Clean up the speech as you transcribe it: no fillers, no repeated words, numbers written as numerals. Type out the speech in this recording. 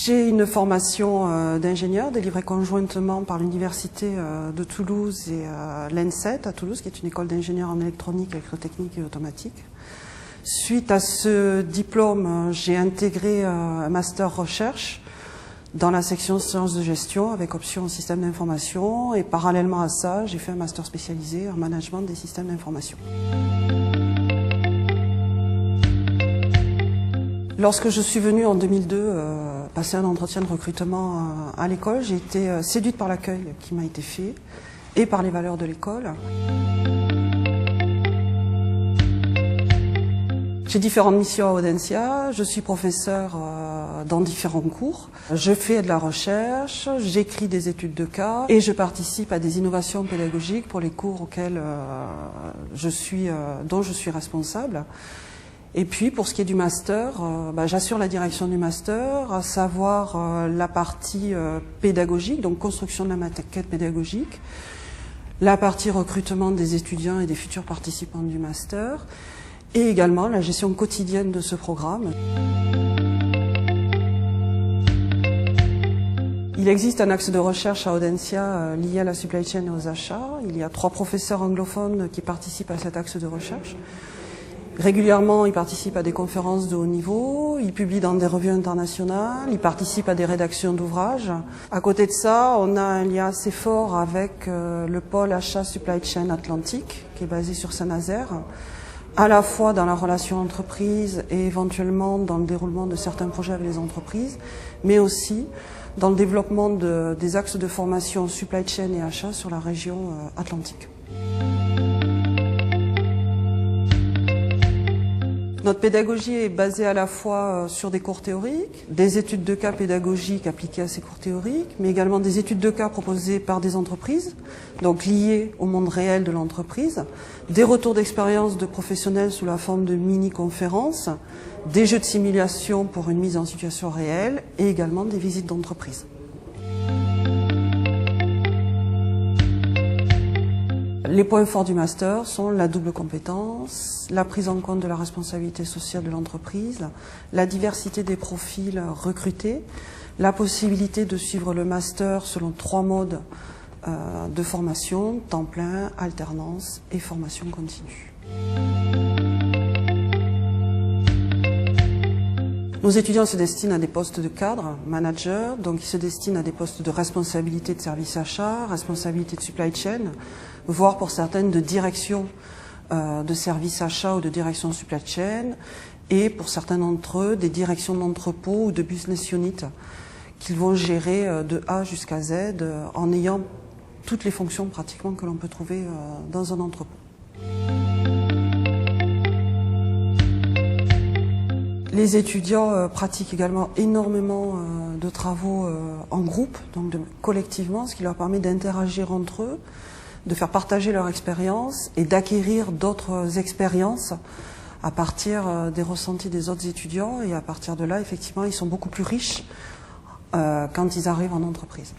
J'ai une formation d'ingénieur délivrée conjointement par l'Université de Toulouse et l'ENSET à Toulouse, qui est une école d'ingénieurs en électronique, électrotechnique et automatique. Suite à ce diplôme, j'ai intégré un master recherche dans la section sciences de gestion avec option système d'information, et parallèlement à ça, j'ai fait un master spécialisé en management des systèmes d'information. Lorsque je suis venue en 2002 passer un entretien de recrutement à l'école, j'ai été séduite par l'accueil qui m'a été fait et par les valeurs de l'école. J'ai différentes missions à Audencia, je suis professeure dans différents cours, je fais de la recherche, j'écris des études de cas et je participe à des innovations pédagogiques pour les cours auxquels dont je suis responsable. Et puis pour ce qui est du master, j'assure la direction du master, à savoir la partie pédagogique, donc construction de la maquette pédagogique, la partie recrutement des étudiants et des futurs participants du master, et également la gestion quotidienne de ce programme. Il existe un axe de recherche à Audencia lié à la supply chain et aux achats. Il y a 3 professeurs anglophones qui participent à cet axe de recherche. Régulièrement, ils participent à des conférences de haut niveau, ils publient dans des revues internationales, ils participent à des rédactions d'ouvrages. À côté de ça, on a un lien assez fort avec le pôle achat supply chain Atlantique, qui est basé sur Saint-Nazaire, à la fois dans la relation entreprise et éventuellement dans le déroulement de certains projets avec les entreprises, mais aussi dans le développement des axes de formation supply chain et achat sur la région Atlantique. Notre pédagogie est basée à la fois sur des cours théoriques, des études de cas pédagogiques appliquées à ces cours théoriques, mais également des études de cas proposées par des entreprises, donc liées au monde réel de l'entreprise, des retours d'expérience de professionnels sous la forme de mini-conférences, des jeux de simulation pour une mise en situation réelle et également des visites d'entreprise. Les points forts du master sont la double compétence, la prise en compte de la responsabilité sociale de l'entreprise, la diversité des profils recrutés, la possibilité de suivre le master selon 3 modes de formation, temps plein, alternance et formation continue. Nos étudiants se destinent à des postes de cadre, manager, donc ils se destinent à des postes de responsabilité de service achat, responsabilité de supply chain, voire pour certaines de direction de service achat ou de direction supply chain, et pour certains d'entre eux des directions d'entrepôt ou de business unit qu'ils vont gérer de A jusqu'à Z en ayant toutes les fonctions pratiquement que l'on peut trouver dans un entrepôt. Les étudiants pratiquent également énormément de travaux en groupe, donc collectivement, ce qui leur permet d'interagir entre eux, de faire partager leur expérience et d'acquérir d'autres expériences à partir des ressentis des autres étudiants. Et à partir de là, effectivement, ils sont beaucoup plus riches quand ils arrivent en entreprise.